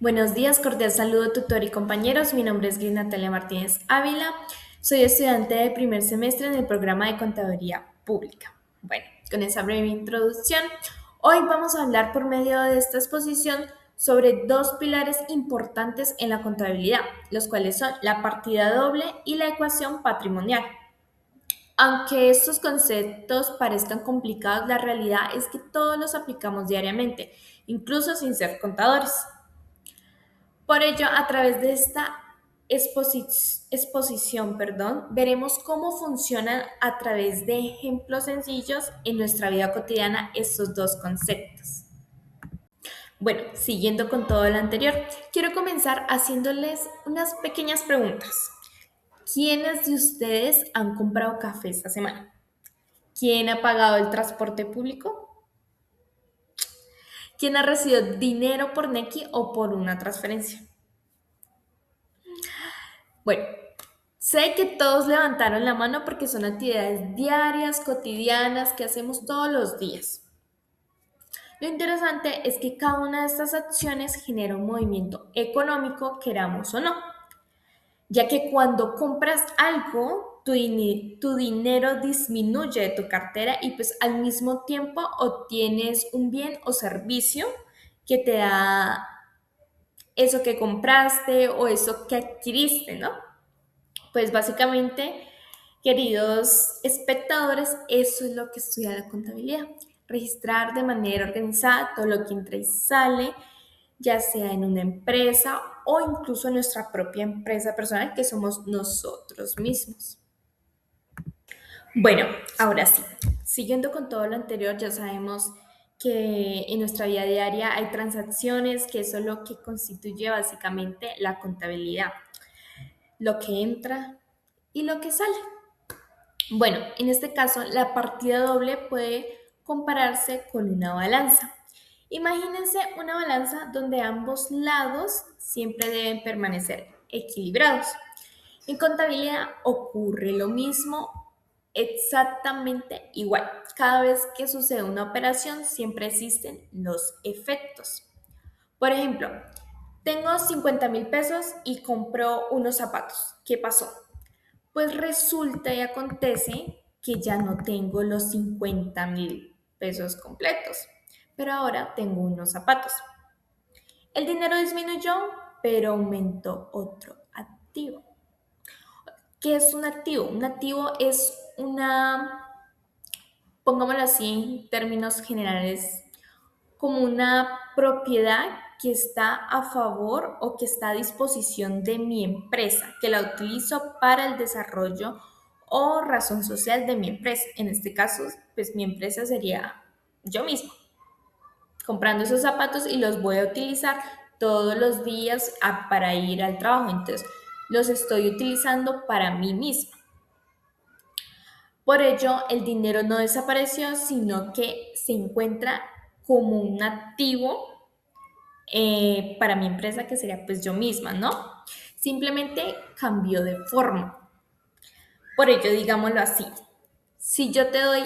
Buenos días, cordial saludo tutor y compañeros. Mi nombre es Gris Natalia Martínez Ávila. Soy estudiante de primer semestre en el programa de Contaduría Pública. Bueno, con esa breve introducción, hoy vamos a hablar por medio de esta exposición sobre dos pilares importantes en la contabilidad, los cuales son la partida doble y la ecuación patrimonial. Aunque estos conceptos parezcan complicados, la realidad es que todos los aplicamos diariamente, incluso sin ser contadores. Por ello, a través de esta exposición, veremos cómo funcionan a través de ejemplos sencillos en nuestra vida cotidiana estos dos conceptos. Bueno, siguiendo con todo lo anterior, quiero comenzar haciéndoles unas pequeñas preguntas. ¿Quiénes de ustedes han comprado café esta semana? ¿Quién ha pagado el transporte público? ¿Quién ha recibido dinero por Nequi o por una transferencia? Bueno, sé que todos levantaron la mano porque son actividades diarias, cotidianas, que hacemos todos los días. Lo interesante es que cada una de estas acciones genera un movimiento económico, queramos o no, ya que cuando compras algo, tu dinero disminuye de tu cartera y pues al mismo tiempo obtienes un bien o servicio que te da eso que compraste o eso que adquiriste, ¿no? Pues básicamente, queridos espectadores, eso es lo que estudia la contabilidad. Registrar de manera organizada todo lo que entra y sale, ya sea en una empresa o incluso en nuestra propia empresa personal, que somos nosotros mismos. Bueno, ahora sí, siguiendo con todo lo anterior, ya sabemos que en nuestra vida diaria hay transacciones, que eso es lo que constituye básicamente la contabilidad, lo que entra y lo que sale. Bueno, en este caso, la partida doble puede compararse con una balanza. Imagínense una balanza donde ambos lados siempre deben permanecer equilibrados. En contabilidad ocurre lo mismo exactamente igual. Cada vez que sucede una operación siempre existen los efectos. Por ejemplo, tengo 50.000 pesos y compro unos zapatos. ¿Qué pasó? Pues resulta y acontece que ya no tengo los 50.000 pesos completos, pero ahora tengo unos zapatos. El dinero disminuyó, pero aumentó otro activo. ¿Qué es un activo? Un activo es pongámoslo así en términos generales, como una propiedad que está a favor o que está a disposición de mi empresa, que la utilizo para el desarrollo o razón social de mi empresa. En este caso, pues mi empresa sería yo mismo, comprando esos zapatos y los voy a utilizar todos los días para ir al trabajo. Entonces, los estoy utilizando para mí misma. Por ello, el dinero no desapareció, sino que se encuentra como un activo para mi empresa, que sería pues yo misma, ¿no? Simplemente cambió de forma. Por ello, digámoslo así, si yo te doy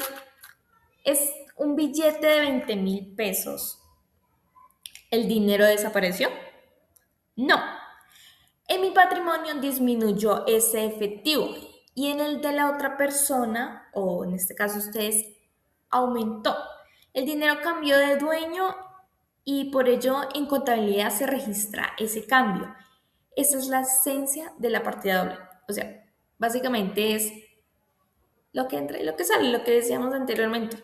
es un billete de 20.000 pesos, ¿el dinero desapareció? No. En mi patrimonio disminuyó ese efectivo y en el de la otra persona, o en este caso ustedes, aumentó. El dinero cambió de dueño y por ello en contabilidad se registra ese cambio. Esa es la esencia de la partida doble. O sea, básicamente es lo que entra y lo que sale, lo que decíamos anteriormente,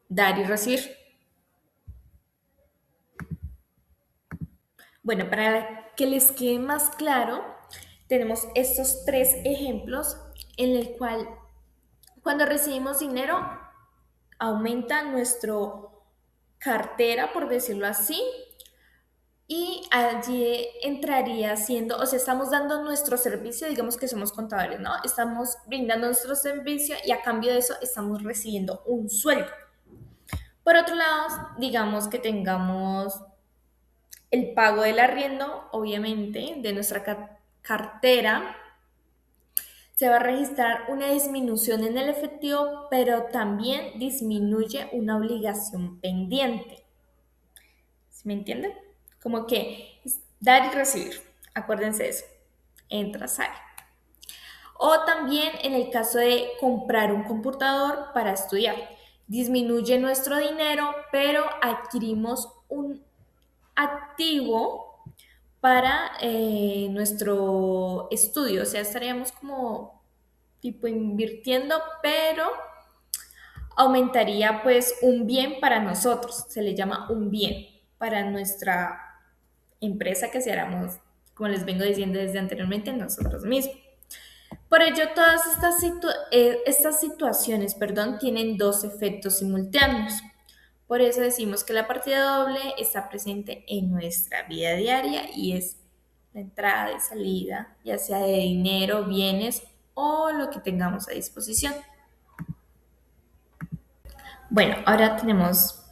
dar y recibir. Bueno, para que les quede más claro, tenemos estos tres ejemplos en el cual cuando recibimos dinero aumenta nuestro cartera, por decirlo así, y allí entraría siendo, o sea, estamos dando nuestro servicio, digamos que somos contadores, ¿no? Estamos brindando nuestro servicio y a cambio de eso estamos recibiendo un sueldo. Por otro lado, digamos que tengamos el pago del arriendo, obviamente, de nuestra cartera, se va a registrar una disminución en el efectivo, pero también disminuye una obligación pendiente. ¿Sí me entienden? Como que Dar y recibir. Acuérdense de eso. Entra, sale. O también en el caso de comprar un computador para estudiar. Disminuye nuestro dinero, pero adquirimos un activo para nuestro estudio. O sea, estaríamos como tipo invirtiendo, pero aumentaría pues un bien para nosotros. Se le llama un bien para nuestra empresa que seamos, como les vengo diciendo desde anteriormente, nosotros mismos. Por ello, todas estas situaciones, perdón, tienen dos efectos simultáneos. Por eso decimos que la partida doble está presente en nuestra vida diaria y es la entrada y salida, ya sea de dinero, bienes o lo que tengamos a disposición. Bueno, ahora tenemos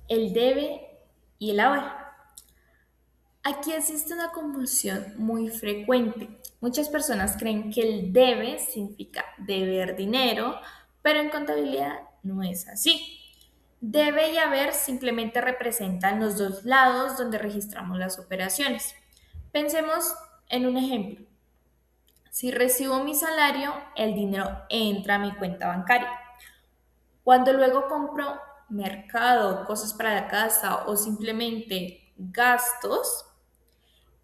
el debe y el haber. Aquí existe una confusión muy frecuente. Muchas personas creen que el debe significa deber dinero, pero en contabilidad no es así. Debe y haber simplemente representan los dos lados donde registramos las operaciones. Pensemos en un ejemplo. Si recibo mi salario, el dinero entra a mi cuenta bancaria. Cuando luego compro mercado, cosas para la casa o simplemente gastos,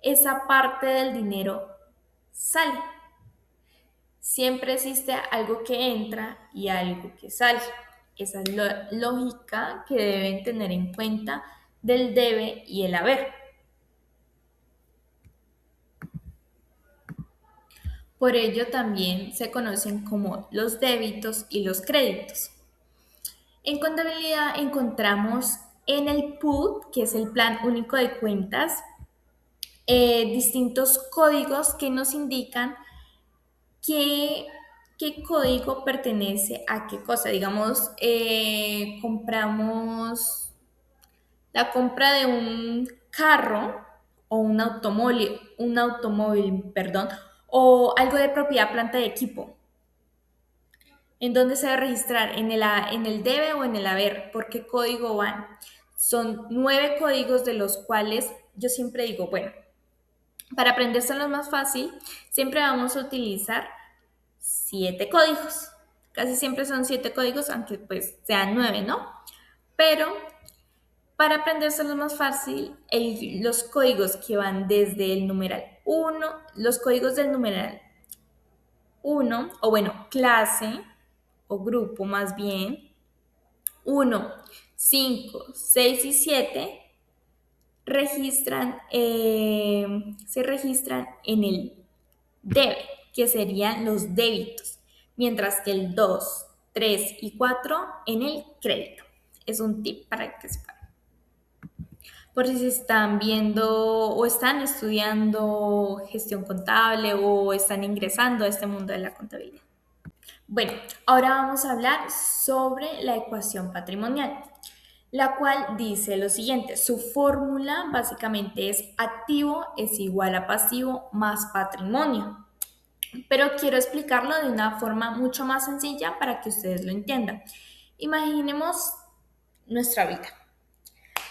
esa parte del dinero sale. Siempre existe algo que entra y algo que sale. Esa es la lógica que deben tener en cuenta del debe y el haber. Por ello también se conocen como los débitos y los créditos. En contabilidad encontramos en el PUT, que es el Plan Único de Cuentas, distintos códigos que nos indican qué, qué código pertenece a qué cosa. Digamos, compramos la compra de un carro o un automóvil, perdón, o algo de propiedad, planta de equipo. ¿En dónde se debe registrar? En el debe o en el haber? ¿Por qué código van? Son 9 códigos de los cuales yo siempre digo, bueno, para aprendérselos más fácil, siempre vamos a utilizar 7 códigos. Casi siempre son 7 códigos, aunque pues sean 9, ¿no? Pero para aprendérselos más fácil, los códigos que van desde el numeral 1, los códigos del numeral 1, o bueno, clase o grupo más bien, 1, 5, 6 y 7 se registran en el debe, que serían los débitos, mientras que el 2, 3 y 4 en el crédito. Es un tip para que sepan. Por si se están viendo o están estudiando gestión contable o están ingresando a este mundo de la contabilidad. Bueno, ahora vamos a hablar sobre la ecuación patrimonial, la cual dice lo siguiente: su fórmula básicamente es activo es igual a pasivo más patrimonio. Pero quiero explicarlo de una forma mucho más sencilla para que ustedes lo entiendan. Imaginemos nuestra vida.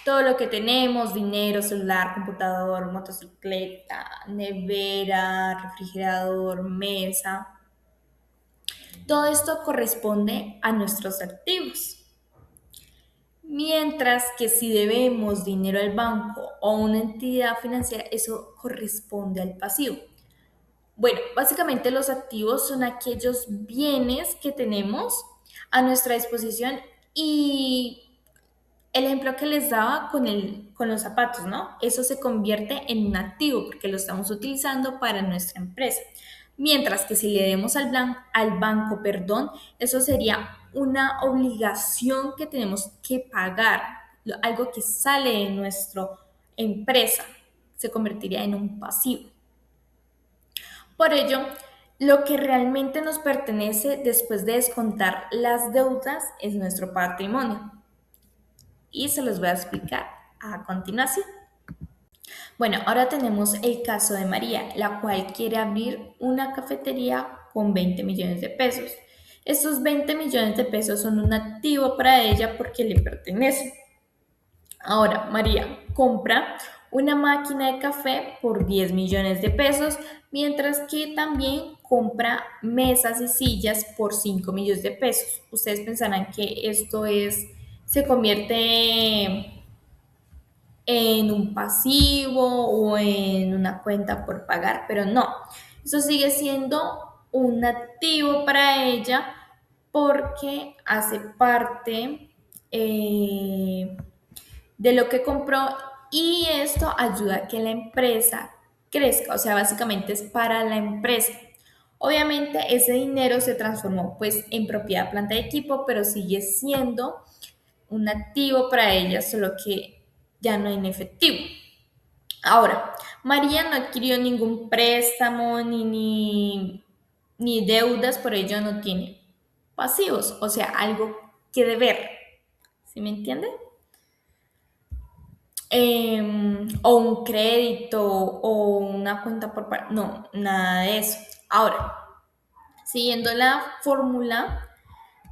Todo lo que tenemos, dinero, celular, computador, motocicleta, nevera, refrigerador, mesa, todo esto corresponde a nuestros activos. Mientras que si debemos dinero al banco o a una entidad financiera, eso corresponde al pasivo. Bueno, básicamente los activos son aquellos bienes que tenemos a nuestra disposición y el ejemplo que les daba con los zapatos, ¿no? Eso se convierte en un activo porque lo estamos utilizando para nuestra empresa. Mientras que si le demos al banco, perdón, eso sería una obligación que tenemos que pagar, algo que sale de nuestra empresa, se convertiría en un pasivo. Por ello, lo que realmente nos pertenece después de descontar las deudas es nuestro patrimonio. Y se los voy a explicar a continuación. Bueno, ahora tenemos el caso de María, la cual quiere abrir una cafetería con 20 millones de pesos. Estos 20 millones de pesos son un activo para ella porque le pertenece. Ahora, María compra una máquina de café por 10 millones de pesos, mientras que también compra mesas y sillas por 5 millones de pesos. Ustedes pensarán que esto se convierte en un pasivo o en una cuenta por pagar, pero no, eso sigue siendo un activo para ella porque hace parte de lo que compró y esto ayuda a que la empresa crezca, o sea, básicamente es para la empresa. Obviamente ese dinero se transformó pues en propiedad, planta y equipo, pero sigue siendo un activo para ella, solo que ya no en efectivo. Ahora, María no adquirió ningún préstamo ni deudas, por ello no tiene pasivos, o sea, algo que deber. ¿Sí me entiende? O un crédito o una cuenta por... No, nada de eso. Ahora, siguiendo la fórmula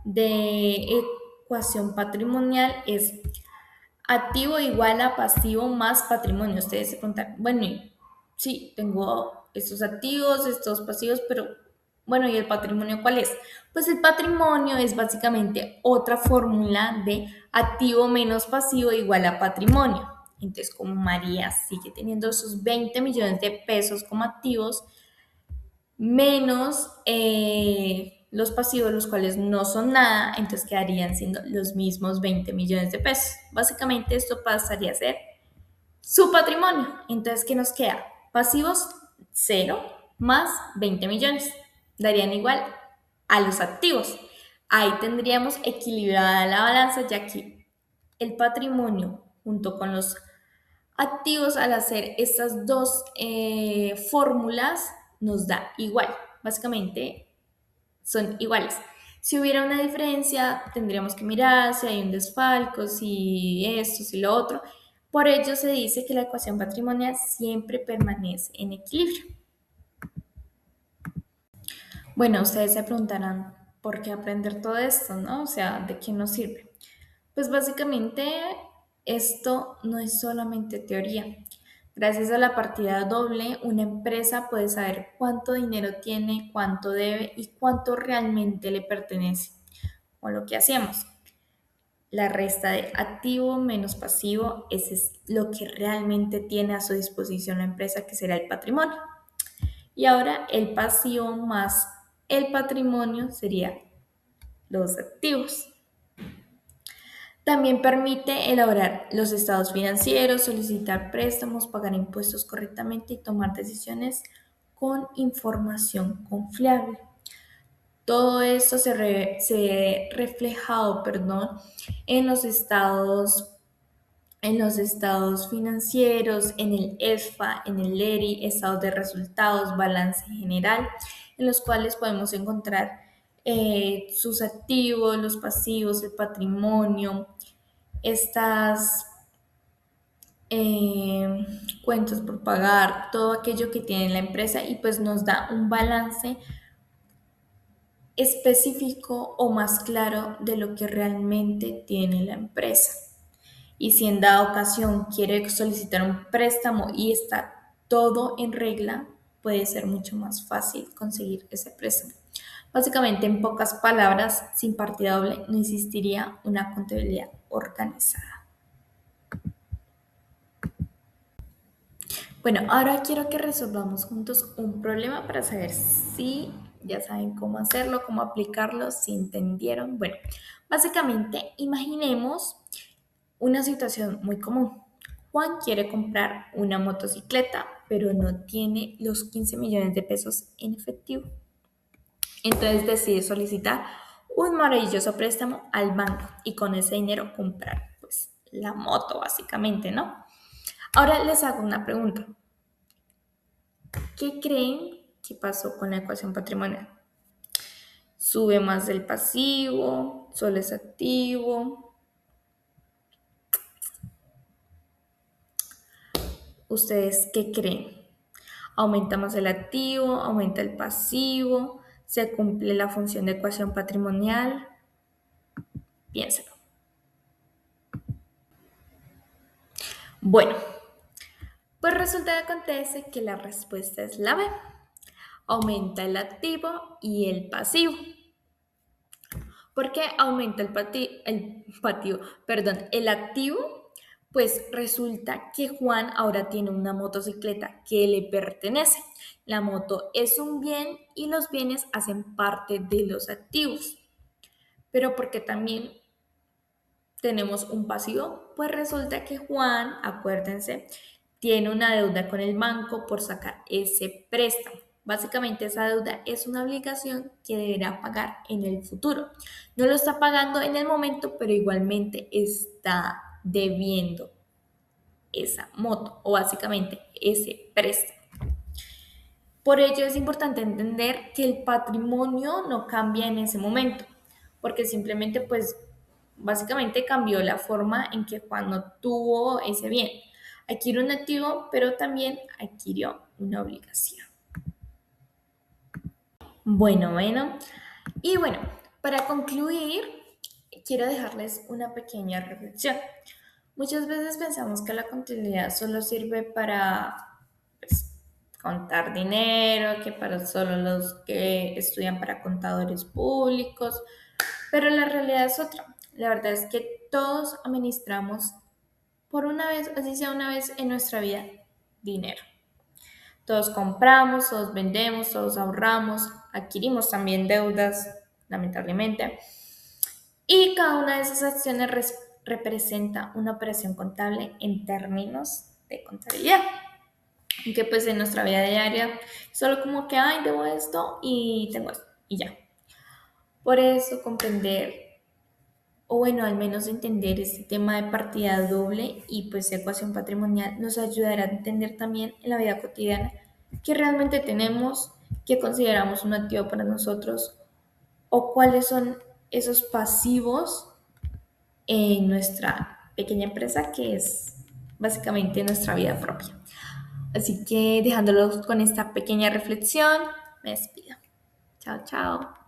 de ecuación patrimonial es activo igual a pasivo más patrimonio. Ustedes se preguntan, bueno, sí, tengo estos activos, estos pasivos, pero bueno, ¿y el patrimonio cuál es? Pues el patrimonio es básicamente otra fórmula de activo menos pasivo igual a patrimonio. Entonces, como María sigue teniendo sus 20 millones de pesos como activos, menos los pasivos, los cuales no son nada, entonces quedarían siendo los mismos 20 millones de pesos. Básicamente esto pasaría a ser su patrimonio. Entonces, ¿qué nos queda? Pasivos, cero, más 20 millones. Darían igual a los activos. Ahí tendríamos equilibrada la balanza, ya que el patrimonio junto con los activos al hacer estas dos fórmulas nos da igual. Básicamente son iguales. Si hubiera una diferencia, tendríamos que mirar si hay un desfalco, si esto, si lo otro. Por ello se dice que la ecuación patrimonial siempre permanece en equilibrio. Bueno, ustedes se preguntarán por qué aprender todo esto, ¿no? O sea, ¿de qué nos sirve? Pues básicamente esto no es solamente teoría. Gracias a la partida doble, una empresa puede saber cuánto dinero tiene, cuánto debe y cuánto realmente le pertenece. O lo que hacemos, la resta de activo menos pasivo, ese es lo que realmente tiene a su disposición la empresa, que será el patrimonio. Y ahora el pasivo más el patrimonio sería los activos. También permite elaborar los estados financieros, solicitar préstamos, pagar impuestos correctamente y tomar decisiones con información confiable. Todo esto se ve reflejado, perdón, en en los estados financieros, en el ESFA, en el ERI, estados de resultados, balance general, en los cuales podemos encontrar sus activos, los pasivos, el patrimonio, estas eh, cuentas por pagar, todo aquello que tiene la empresa y pues nos da un balance específico o más claro de lo que realmente tiene la empresa. Y si en dada ocasión quiere solicitar un préstamo y está todo en regla, puede ser mucho más fácil conseguir ese préstamo. Básicamente, en pocas palabras, sin partida doble no existiría una contabilidad organizada. Bueno, ahora quiero que resolvamos juntos un problema para saber si ya saben cómo hacerlo, cómo aplicarlo, si entendieron. Bueno, básicamente imaginemos una situación muy común. Juan quiere comprar una motocicleta, pero no tiene los 15 millones de pesos en efectivo. Entonces decide solicitar un maravilloso préstamo al banco y con ese dinero comprar pues la moto básicamente, ¿no? Ahora les hago una pregunta. ¿Qué creen que pasó con la ecuación patrimonial? ¿Sube más del pasivo? ¿Solo es activo? ¿Ustedes qué creen? ¿Aumenta más el activo? ¿Aumenta el pasivo? ¿Se cumple la función de ecuación patrimonial? Piénselo. Bueno, Pues resulta que acontece que la respuesta es la B. Aumenta el activo y el pasivo. ¿Por qué aumenta el activo? Pues resulta que Juan ahora tiene una motocicleta que le pertenece. La moto es un bien y los bienes hacen parte de los activos. Pero porque también tenemos un pasivo, pues resulta que Juan, acuérdense, tiene una deuda con el banco por sacar ese préstamo. Básicamente esa deuda es una obligación que deberá pagar en el futuro. No lo está pagando en el momento, pero igualmente está debiendo esa moto o básicamente ese préstamo. Por ello es importante entender que el patrimonio no cambia en ese momento, porque simplemente pues básicamente cambió la forma en que cuando tuvo ese bien. Adquirió un activo, pero también adquirió una obligación. Bueno. Y bueno, para concluir, quiero dejarles una pequeña reflexión. Muchas veces pensamos que la contabilidad solo sirve para pues, contar dinero, que para solo los que estudian para contadores públicos, pero la realidad es otra. La verdad es que todos administramos por una vez, así sea una vez en nuestra vida, dinero. Todos compramos, todos vendemos, todos ahorramos, adquirimos también deudas, lamentablemente. Y cada una de esas acciones representa una operación contable en términos de contabilidad. Que pues en nuestra vida diaria, solo como que, ay, debo esto y tengo esto, y ya. Por eso comprender, o bueno, al menos entender este tema de partida doble y pues ecuación patrimonial nos ayudará a entender también en la vida cotidiana que realmente tenemos, que consideramos un activo para nosotros o cuáles son esos pasivos en nuestra pequeña empresa que es básicamente nuestra vida propia. Así que dejándolos con esta pequeña reflexión, me despido. Chao, chao.